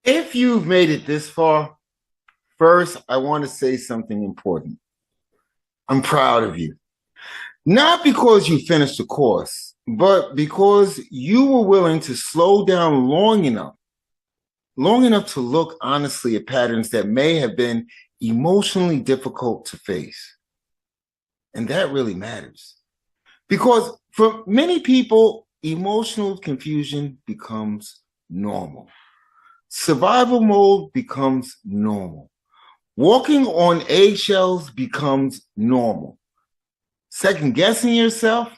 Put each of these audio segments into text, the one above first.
If you've made it this far, first, I want to say something important. I'm proud of you. Not because you finished the course, but because you were willing to slow down long enough to look honestly at patterns that may have been emotionally difficult to face. And that really matters. Because for many people, emotional confusion becomes normal. Survival mode becomes normal. Walking on eggshells becomes normal. Second guessing yourself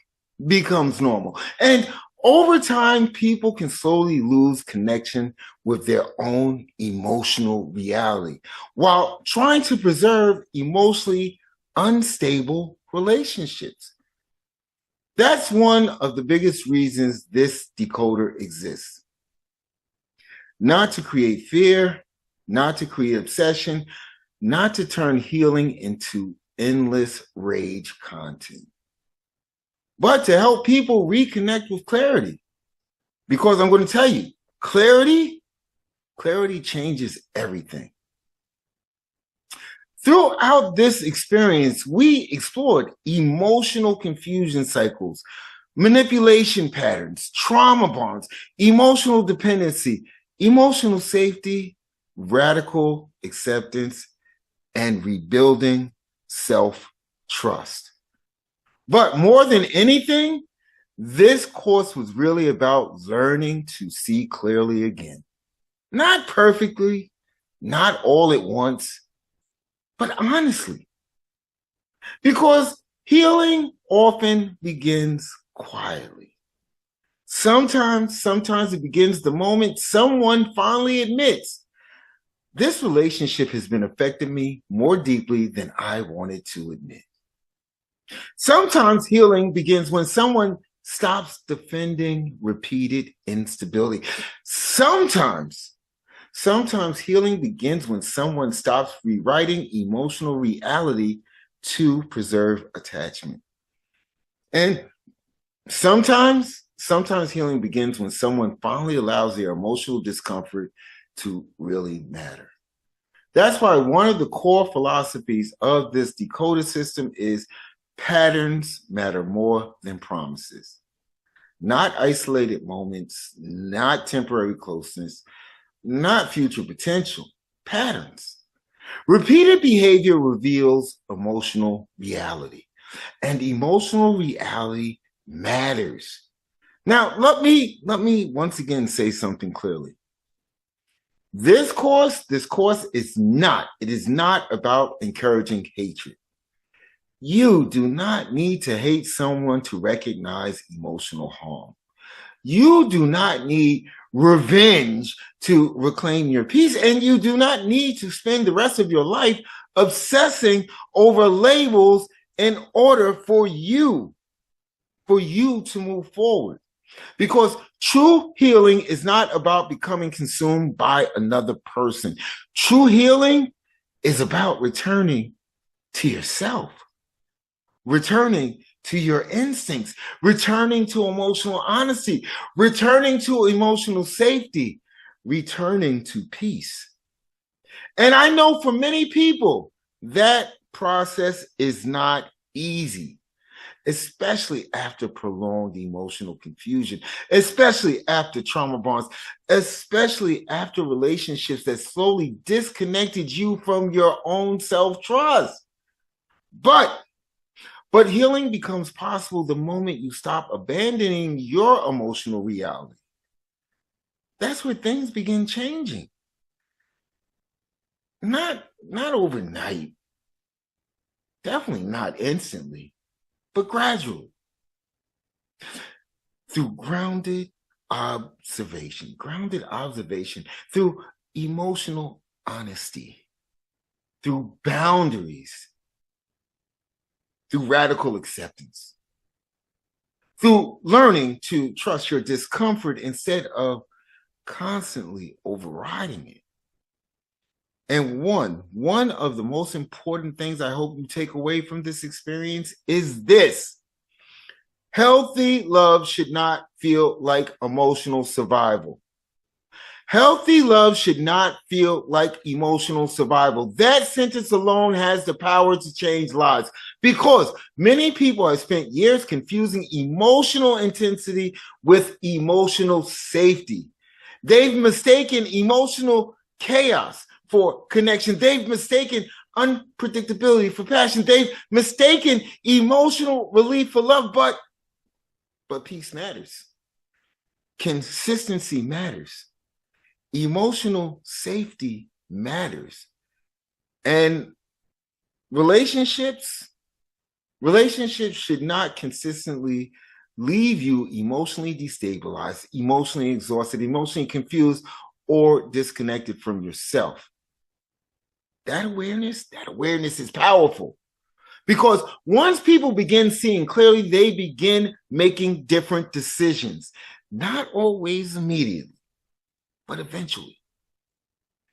becomes normal. And over time, people can slowly lose connection with their own emotional reality while trying to preserve emotionally unstable relationships. That's one of the biggest reasons this decoder exists. Not to create fear, not to create obsession, not to turn healing into endless rage content, but to help people reconnect with clarity. Because I'm going to tell you, clarity changes everything. Throughout this experience, we explored emotional confusion cycles, manipulation patterns, trauma bonds, emotional dependency, emotional safety, radical acceptance, and rebuilding self-trust. But more than anything, this course was really about learning to see clearly again. Not perfectly, not all at once, but honestly. Because healing often begins quietly. Sometimes it begins the moment someone finally admits, this relationship has been affecting me more deeply than I wanted to admit. Sometimes healing begins when someone stops defending repeated instability. Sometimes, sometimes healing begins when someone stops rewriting emotional reality to preserve attachment. And sometimes healing begins when someone finally allows their emotional discomfort to really matter. That's why one of the core philosophies of this decoder system is patterns matter more than promises. Not isolated moments, not temporary closeness, not future potential, patterns. Repeated behavior reveals emotional reality, and emotional reality matters. Now, let me once again say something clearly. This course it is not about encouraging hatred. You do not need to hate someone to recognize emotional harm. You do not need revenge to reclaim your peace, and you do not need to spend the rest of your life obsessing over labels in order for you to move forward. Because true healing is not about becoming consumed by another person. True healing is about returning to yourself, returning to your instincts, returning to emotional honesty, returning to emotional safety, returning to peace. And I know for many people, that process is not easy, especially after prolonged emotional confusion, especially after trauma bonds, especially after relationships that slowly disconnected you from your own self-trust. But but healing becomes possible the moment you stop abandoning your emotional reality. That's where things begin changing. Not overnight, definitely not instantly, but gradually through grounded observation, through emotional honesty, through boundaries, through radical acceptance, through learning to trust your discomfort instead of constantly overriding it. And one of the most important things I hope you take away from this experience is this. Healthy love should not feel like emotional survival. Healthy love should not feel like emotional survival. That sentence alone has the power to change lives because many people have spent years confusing emotional intensity with emotional safety. They've mistaken emotional chaos for connection. They've mistaken unpredictability for passion. They've mistaken emotional relief for love, but peace matters. Consistency matters. Emotional safety matters. And relationships should not consistently leave you emotionally destabilized, emotionally exhausted, emotionally confused, or disconnected from yourself. That awareness is powerful. Because once people begin seeing clearly, they begin making different decisions. Not always immediately, but eventually.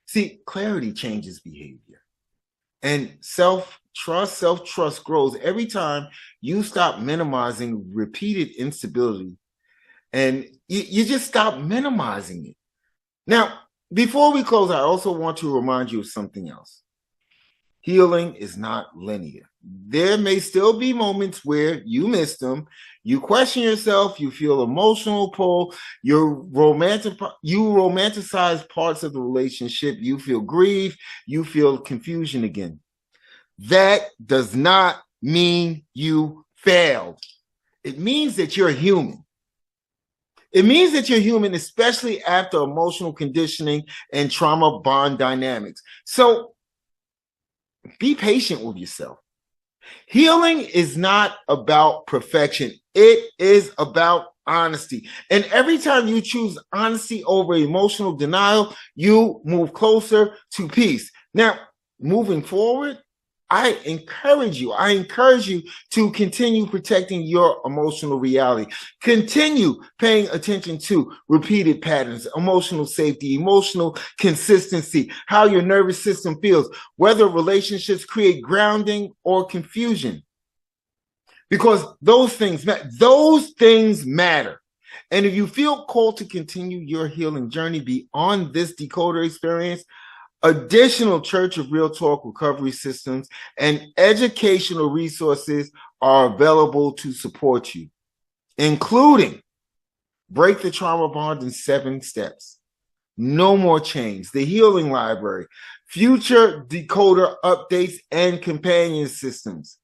See, clarity changes behavior. And self-trust grows every time you stop minimizing repeated instability. And you just stop minimizing it. Now, before we close, I also want to remind you of something else. Healing is not linear. There may still be moments where you miss them, you question yourself, you feel emotional pull, you romanticize parts of the relationship, you feel grief, you feel confusion again. That does not mean you failed. It means that you're human. It means that you're human, especially after emotional conditioning and trauma bond dynamics. So be patient with yourself. Healing is not about perfection. It is about honesty. And every time you choose honesty over emotional denial, you move closer to peace. Now, moving forward, I encourage you to continue protecting your emotional reality. Continue paying attention to repeated patterns, emotional safety, emotional consistency, how your nervous system feels, whether relationships create grounding or confusion. Because those things matter. And if you feel called to continue your healing journey beyond this decoder experience, additional Church of Real Talk recovery systems and educational resources are available to support you, including Break the Trauma Bond in 7 Steps, No More Chains, the Healing Library, future decoder updates and companion systems.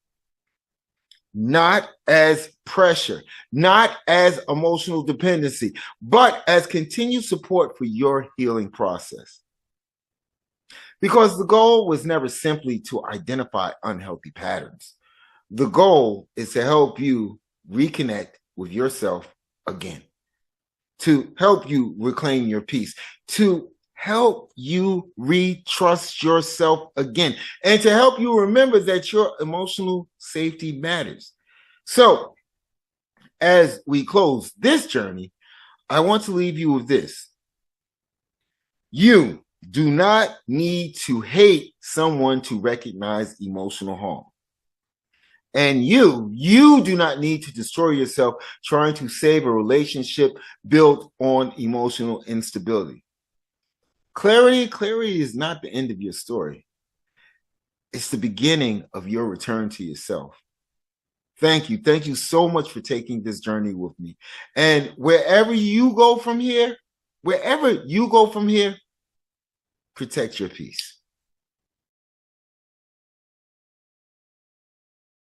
Not as pressure, not as emotional dependency, but as continued support for your healing process. Because the goal was never simply to identify unhealthy patterns. The goal is to help you reconnect with yourself again, to help you reclaim your peace, to help you retrust yourself again, and to help you remember that your emotional safety matters. So, as we close this journey, I want to leave you with this. You do not need to hate someone to recognize emotional harm. And you do not need to destroy yourself trying to save a relationship built on emotional instability. Clarity is not the end of your story. It's the beginning of your return to yourself. Thank you. Thank you so much for taking this journey with me. And wherever you go from here, protect your peace.